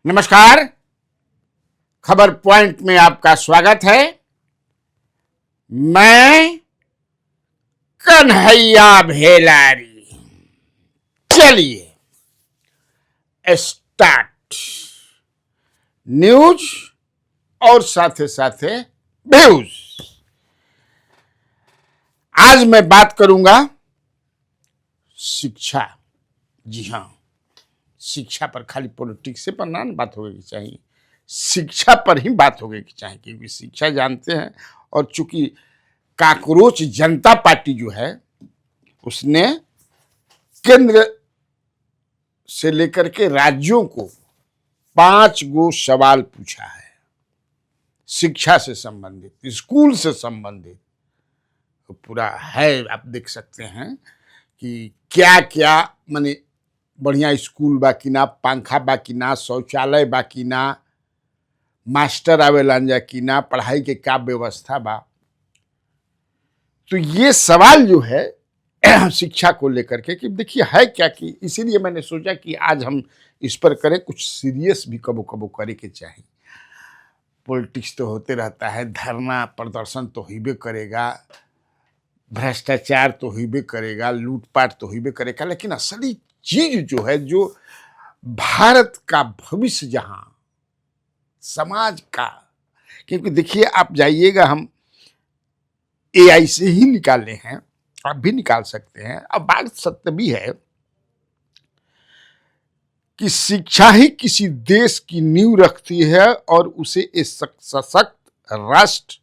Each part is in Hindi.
नमस्कार। खबर पॉइंट में आपका स्वागत है। मैं कन्हैया भेलारी। चलिए स्टार्ट। न्यूज और साथे साथे व्यूज। आज मैं बात करूंगा शिक्षा। जी हाँ, शिक्षा पर, खाली पॉलिटिक्स पर ना बात होगी चाहिए, शिक्षा पर ही बात होगी चाहिए, क्योंकि शिक्षा जानते हैं। और चूंकि काकरोच जनता पार्टी जो है उसने केंद्र से लेकर के राज्यों को 5 गो सवाल पूछा है शिक्षा से संबंधित, स्कूल से संबंधित। तो पूरा है, आप देख सकते हैं कि क्या क्या, माने बढ़िया स्कूल बा कि ना, पंखा बा कि ना, शौचालय बा कि ना, मास्टर आवेलन जा कि ना, पढ़ाई के क्या व्यवस्था बा। तो ये सवाल जो है शिक्षा को लेकर के कि देखिए है क्या, कि इसीलिए मैंने सोचा कि आज हम इस पर करें, कुछ सीरियस भी कबो कबो करे के चाहिए। पॉलिटिक्स तो होते रहता है, धरना प्रदर्शन तो होबे करेगा, भ्रष्टाचार तो होबे करेगा, लूटपाट तो होबे करेगा, लेकिन असली चीज जो है, जो भारत का भविष्य, जहां समाज का, क्योंकि देखिए आप जाइएगा, हम एआई से ही निकाले हैं, आप भी निकाल सकते हैं। अब बात सत्य भी है कि शिक्षा ही किसी देश की नींव रखती है और उसे एक सशक्त राष्ट्र,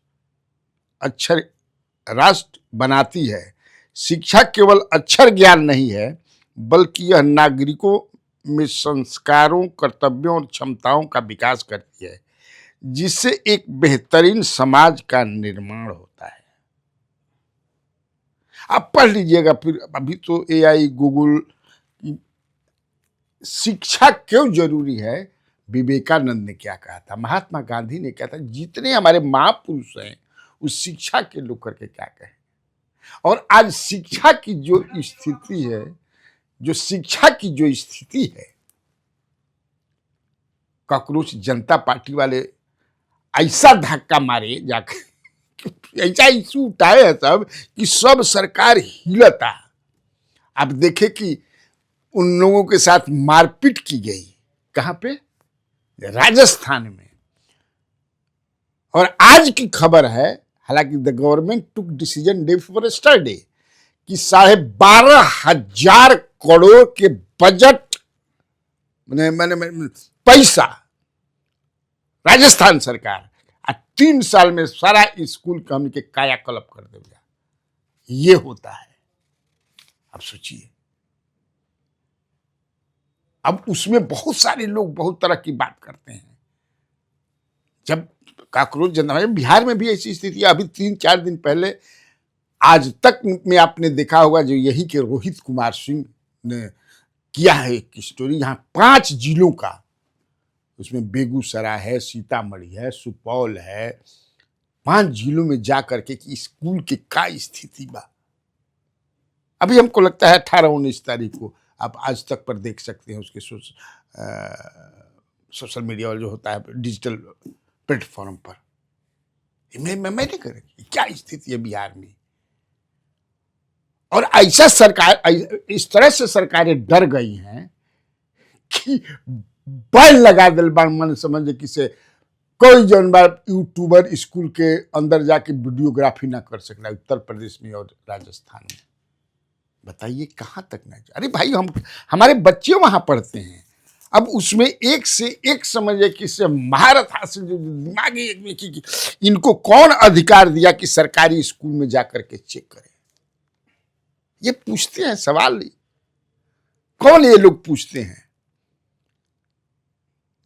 अक्षर राष्ट्र बनाती है। शिक्षा केवल अक्षर ज्ञान नहीं है, बल्कि यह नागरिकों में संस्कारों, कर्तव्यों और क्षमताओं का विकास करती है, जिससे एक बेहतरीन समाज का निर्माण होता है। आप पढ़ लीजिएगा फिर, अभी तो एआई, गूगल। शिक्षा क्यों जरूरी है? विवेकानंद ने क्या कहा था, महात्मा गांधी ने क्या था, जितने हमारे महापुरुष हैं उस शिक्षा के लोग करके क्या कहे। और आज शिक्षा की जो स्थिति है, जो शिक्षा की जो स्थिति है, काकरोच जनता पार्टी वाले ऐसा धक्का मारे जाकर, ऐसा इशू उठाए है सब कि सब सरकार हिलता। आप देखे कि उन लोगों के साथ मारपीट की गई, कहां पे? राजस्थान में। और आज की खबर है, हालांकि the government took decision day for yesterday, कि 12,500 करोड़ के बजट मैंने पैसा राजस्थान सरकार 3 साल में सारा स्कूल का हम के कायाकल्प कर देगा। ये होता है। अब सोचिए, अब उसमें बहुत सारे लोग बहुत तरह की बात करते हैं। जब काकरोच जनता, बिहार में भी ऐसी स्थिति है। अभी 3-4 दिन पहले, आज तक में आपने देखा होगा, जो यही के रोहित कुमार सिंह ने किया है एक स्टोरी, यहाँ 5 जिलों का, उसमें बेगूसराय है, सीतामढ़ी है, सुपौल है, 5 जिलों में जा करके कि स्कूल की क्या स्थिति बा। अभी हमको लगता है 18-19 तारीख को आप आज तक पर देख सकते हैं, उसके सोशल मीडिया जो होता है, डिजिटल प्लेटफॉर्म पर। मैंने कहा क्या स्थिति है बिहार में। और ऐसा सरकार, इस तरह से सरकारें डर गई हैं कि बैन लगा दिल बा, मन समझे किसे कोई जौन बा यूट्यूबर स्कूल के अंदर जाके वीडियोग्राफी ना कर सकला, उत्तर प्रदेश में और राजस्थान में। बताइए कहां तक ना। अरे भाई, हमारे बच्चे वहां पढ़ते हैं। अब उसमें एक से एक समझे कि से महारत हासिल, जो दिमागी, कि इनको कौन अधिकार दिया कि सरकारी स्कूल में जाकर के चेक करें। ये पूछते हैं सवाल, कौन ये लोग पूछते हैं?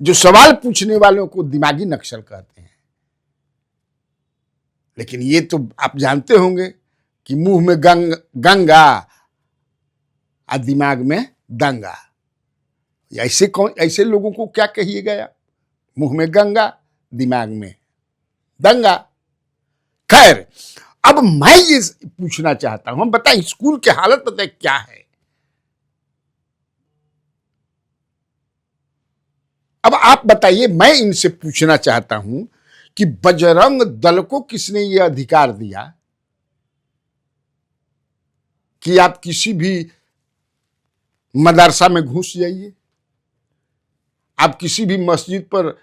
जो सवाल पूछने वालों को दिमागी नक्सल कहते हैं। लेकिन ये तो आप जानते होंगे कि मुंह में गंगा और दिमाग में दंगा। ऐसे लोगों को क्या कहिएगा यार? मुंह में गंगा, दिमाग में दंगा। खैर, अब मैं ये पूछना चाहता हूं, हम बताएं स्कूल की हालत बताएं क्या है। अब आप बताइए, मैं इनसे पूछना चाहता हूं कि बजरंग दल को किसने यह अधिकार दिया कि आप किसी भी मदरसा में घुस जाइए, आप किसी भी मस्जिद पर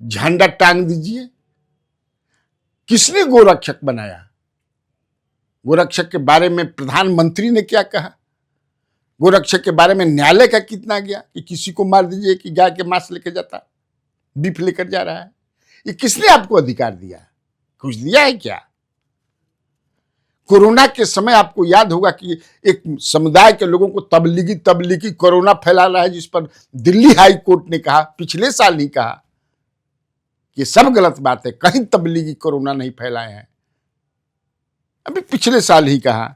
झंडा टांग दीजिए? किसने गोरक्षक बनाया? गोरक्षक के बारे में प्रधानमंत्री ने क्या कहा? गोरक्षक के बारे में न्यायालय का कितना गया कि किसी को मार दीजिए कि गाय के मांस लेकर जाता, बीफ लेकर जा रहा है? ये किसने आपको अधिकार दिया? कुछ दिया है क्या? कोरोना के समय आपको याद होगा कि एक समुदाय के लोगों को तबलीगी कोरोना फैला रहा है, जिस पर दिल्ली हाई कोर्ट ने कहा, पिछले साल ही कहा, ये सब गलत बात है, कहीं तबलीगी कोरोना नहीं फैलाए हैं। अभी पिछले साल ही कहा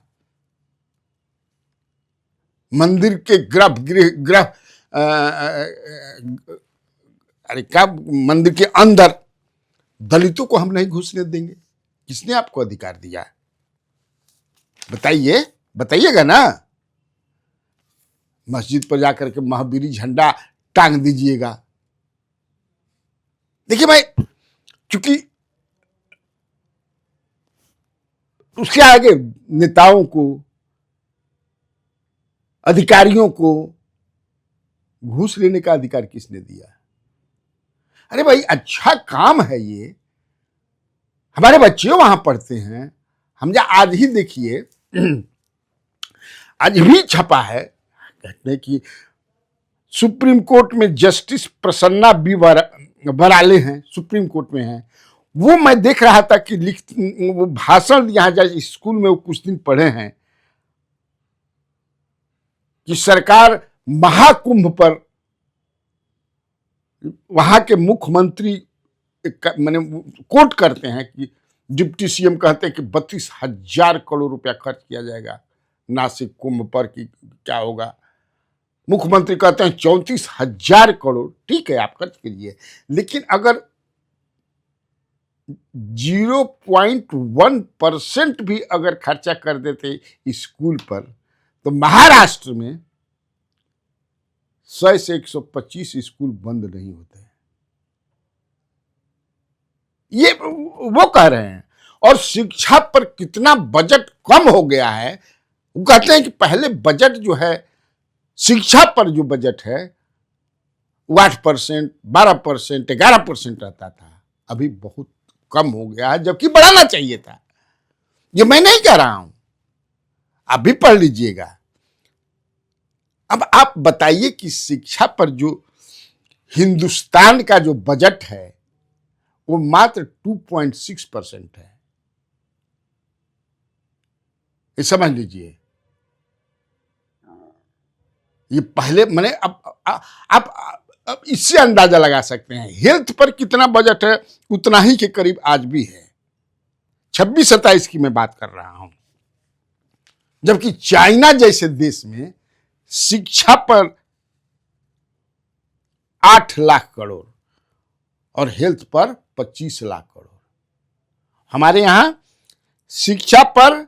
मंदिर के ग्रह अरे क्या, मंदिर के अंदर दलितों को हम नहीं घुसने देंगे। किसने आपको अधिकार दिया? बताइए, बताइएगा ना। मस्जिद पर जाकर के महावीरी झंडा टांग दीजिएगा। देखिए भाई, क्योंकि उसके आगे नेताओं को, अधिकारियों को घूस लेने का अधिकार किसने दिया? अरे भाई, अच्छा काम है ये, हमारे बच्चे वहां पढ़ते हैं। हम आज ही देखिए, आज भी छपा है, कहते हैं कि सुप्रीम कोर्ट में जस्टिस प्रसन्ना बी बराले हैं, सुप्रीम कोर्ट में हैं। वो मैं देख रहा था कि वो भाषण यहाँ जाए स्कूल में, वो कुछ दिन पढ़े हैं कि सरकार महाकुंभ पर वहां के मुख्यमंत्री मैंने कोट करते हैं कि डिप्टी सीएम कहते हैं कि 32,000 करोड़ रुपया खर्च किया जाएगा नासिक कुंभ पर, कि क्या होगा। मुख्यमंत्री कहते हैं 34,000 करोड़। ठीक है, आप खर्च कीजिए, लेकिन अगर 0.1% भी अगर खर्चा कर देते स्कूल पर, तो महाराष्ट्र में 100 से 125 स्कूल बंद नहीं होते। ये वो कह रहे हैं। और शिक्षा पर कितना बजट कम हो गया है। वो कहते हैं कि पहले बजट जो है, शिक्षा पर जो बजट है वो 8%, 12%, 11% रहता था। अभी बहुत कम हो गया है, जबकि बढ़ाना चाहिए था। ये मैं नहीं कह रहा हूं, आप भी पढ़ लीजिएगा। अब आप बताइए कि शिक्षा पर जो हिंदुस्तान का जो बजट है वो मात्र 2.6% है। ये समझ लीजिए। ये पहले मैंने अब इससे अंदाजा लगा सकते हैं हेल्थ पर कितना बजट है, उतना ही के करीब आज भी है। 26-27 की मैं बात कर रहा हूं, जबकि चाइना जैसे देश में शिक्षा पर 8 लाख करोड़ और हेल्थ पर 25 लाख करोड़। हमारे यहां शिक्षा पर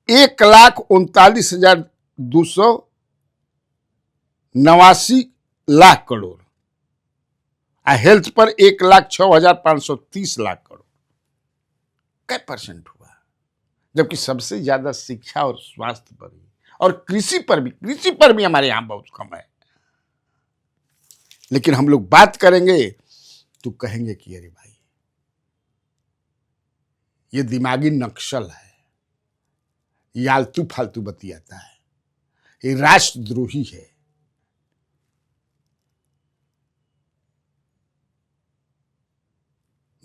1,39,289 लाख करोड़, हेल्थ पर 1,06,530 लाख करोड़। क्या परसेंट हुआ? जबकि सबसे ज्यादा शिक्षा और स्वास्थ्य पर भी, और कृषि पर भी हमारे यहां बहुत कम है। लेकिन हम लोग बात करेंगे तो कहेंगे कि अरे भाई, ये दिमागी नक्सल है, ये आलतू फालतू बतियाता है, ये राष्ट्रद्रोही है।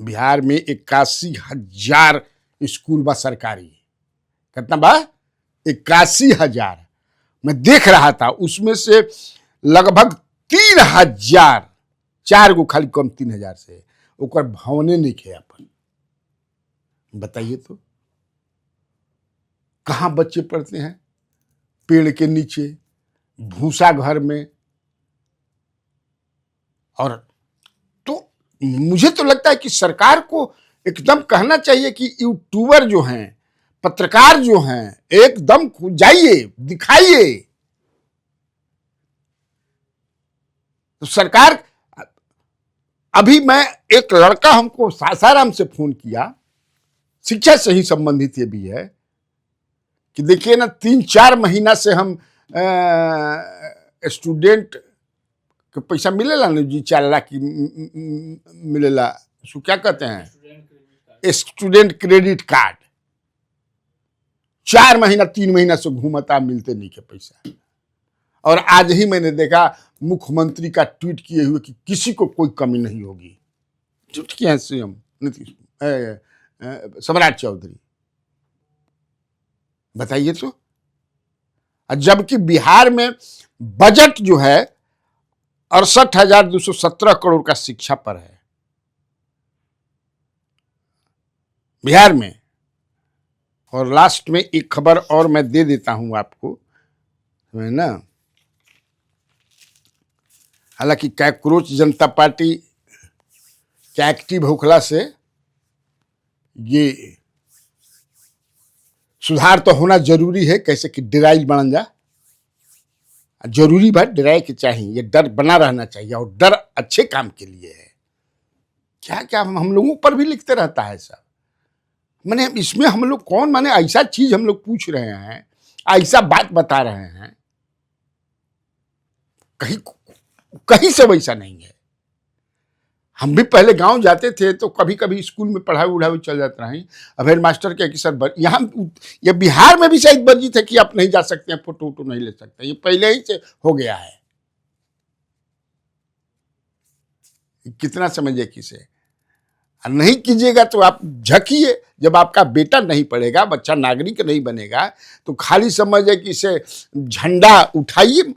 बिहार में 81,000 स्कूल बा सरकारी। कितना बा? 81,000। मैं देख रहा था, उसमें से लगभग 3,000, 4 गो खाली कम 3,000 से ओकर भवने नहीं खे अपन। बताइए तो कहां बच्चे पढ़ते हैं? पेड़ के नीचे, भूसा घर में। और तो मुझे तो लगता है कि सरकार को एकदम कहना चाहिए कि यूट्यूबर जो हैं, पत्रकार जो हैं, एकदम जाइए, दिखाइए। तो सरकार, अभी मैं एक लड़का हमको सासाराम से फोन किया, शिक्षा से ही संबंधित ये भी है कि देखिए ना 3-4 महीना से हम स्टूडेंट के पैसा मिलेला ना जी, 4 लाख की मिलेला, उसको क्या कहते हैं, स्टूडेंट क्रेडिट कार्ड। 4 महीना 3 महीना से घूमता, मिलते नहीं के पैसा। और आज ही मैंने देखा मुख्यमंत्री का ट्वीट किए हुए कि किसी को कोई कमी नहीं होगी। ट्वीट किया है सीएम नीतीश सम्राट चौधरी, बताइए तो। जबकि बिहार में बजट जो है 68,217 करोड़ का शिक्षा पर है बिहार में। और लास्ट में एक खबर और मैं दे देता हूं आपको, है ना। हालांकि कॉकरोच जनता पार्टी क्या एक्टिव होखला से ये सुधार तो होना जरूरी है, कैसे कि डराई बन जा जरूरी बात, डराए के चाहिए, ये डर बना रहना चाहिए, और डर अच्छे काम के लिए है। क्या क्या हम लोगों पर भी लिखते रहता है सब, माने इसमें हम लोग कौन, माने ऐसा चीज हम लोग पूछ रहे हैं, ऐसा बात बता रहे हैं, कहीं कहीं से वैसा नहीं है। हम भी पहले गांव जाते थे तो कभी कभी स्कूल में पढ़ाई उढ़ाई चल जाता रही। अब हेड मास्टर के कि सर यहाँ ये बिहार में भी शायद वर्जित है कि आप नहीं जा सकते हैं, फोटो वोटो नहीं ले सकते, ये पहले ही से हो गया है। कितना समझे किसे, नहीं कीजिएगा तो आप झकिए। जब आपका बेटा नहीं पढ़ेगा, बच्चा नागरिक नहीं बनेगा, तो खाली समझे कि इसे झंडा उठाइए,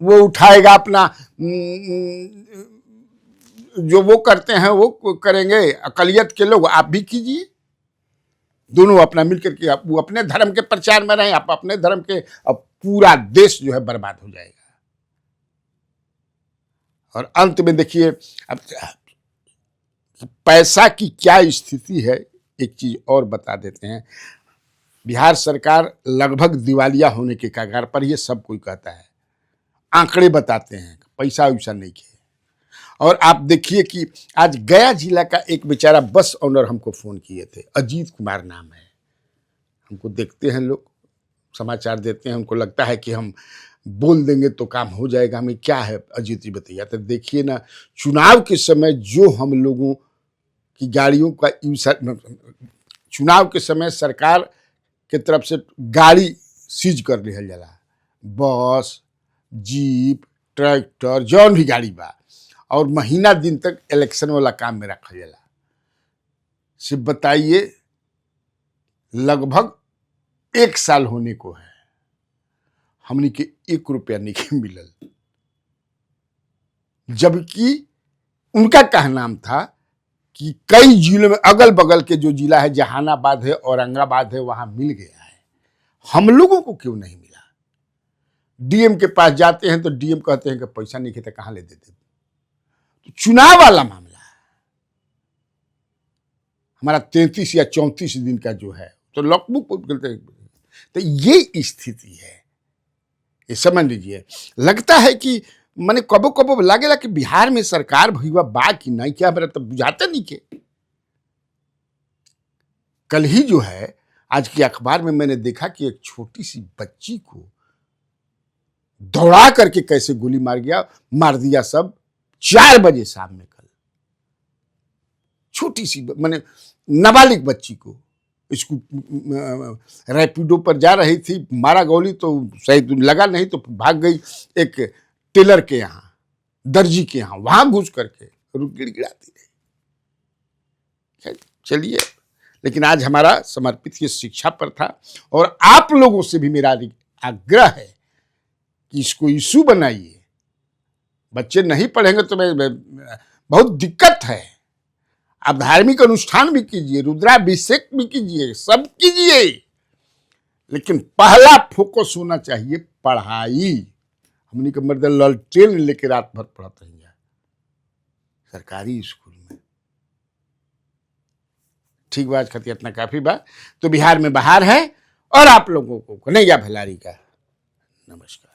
वो उठाएगा अपना जो वो करते हैं वो करेंगे अकलियत के लोग, आप भी कीजिए। दोनों अपना मिलकर के, आप वो अपने धर्म के प्रचार में रहें, आप अपने धर्म के, अब पूरा देश जो है बर्बाद हो जाएगा। और अंत में देखिए अब पैसा की क्या स्थिति है, एक चीज और बता देते हैं। बिहार सरकार लगभग दिवालिया होने के कगार पर, ये सब कोई कहता है, आंकड़े बताते हैं, पैसा वैसा नहीं किया। और आप देखिए कि आज गया जिला का एक बेचारा बस ओनर हमको फोन किए थे, अजीत कुमार नाम है। हमको देखते हैं लोग, समाचार देते हैं, हमको लगता है कि हम बोल देंगे तो काम हो जाएगा। हमें क्या है अजीत जी बताइए। तो देखिए ना, चुनाव के समय जो हम लोगों की गाड़ियों का चुनाव के समय सरकार के तरफ से गाड़ी सीज कर लिया जाला, बस, जीप, ट्रैक्टर, जौन भी गाड़ी बा, और महीना दिन तक इलेक्शन वाला काम में रखा जाला। सिर्फ बताइए, लगभग 1 साल होने को है, हमने के 1 रुपया नहीं मिलल। जबकि उनका कहना था कि कई जिलों में, अगल बगल के जो जिला है, जहानाबाद है, औरंगाबाद है, वहां मिल गया है, हम लोगों को क्यों नहीं मिला। डीएम के पास जाते हैं तो डीएम कहते हैं कि पैसा नहीं खेते, कहां ले देते। तो चुनाव वाला मामला है हमारा 33 या 34 दिन का जो है, तो लॉकबुक बोलते। तो ये स्थिति है, ये समझ लीजिए। लगता है कि मैंने कबो कबो लागेला कि बिहार में सरकार भईवा बा कि नहीं, क्या मेरा तो बुझाते नहीं के। कल ही जो है, आज के अखबार में मैंने देखा कि एक छोटी सी बच्ची को दौड़ा करके कैसे गोली मार दिया सब 4 बजे शाम में। कल छोटी सी मैंने नाबालिग बच्ची को, इसको रैपिडो पर जा रही थी, मारा गोली तो शायद लगा नहीं तो भाग गई एक टेलर के यहाँ, दर्जी के यहाँ, वहां घुस करके गिड़गिड़ाती रही। चलिए, लेकिन आज हमारा समर्पित ये शिक्षा पर था, और आप लोगों से भी मेरा आग्रह है कि इसको इशू बनाइए। बच्चे नहीं पढ़ेंगे तो बहुत दिक्कत है। आप धार्मिक अनुष्ठान भी कीजिए, रुद्राभिषेक भी कीजिए, सब कीजिए, लेकिन पहला फोकस होना चाहिए पढ़ाई। हमने के मर्द ललटेन लेके रात भर पढ़ते हैं सरकारी स्कूल में। ठीक बात खती, इतना काफी बात। तो बिहार में बाहर है, और आप लोगों को कन्हैया भलारी का नमस्कार।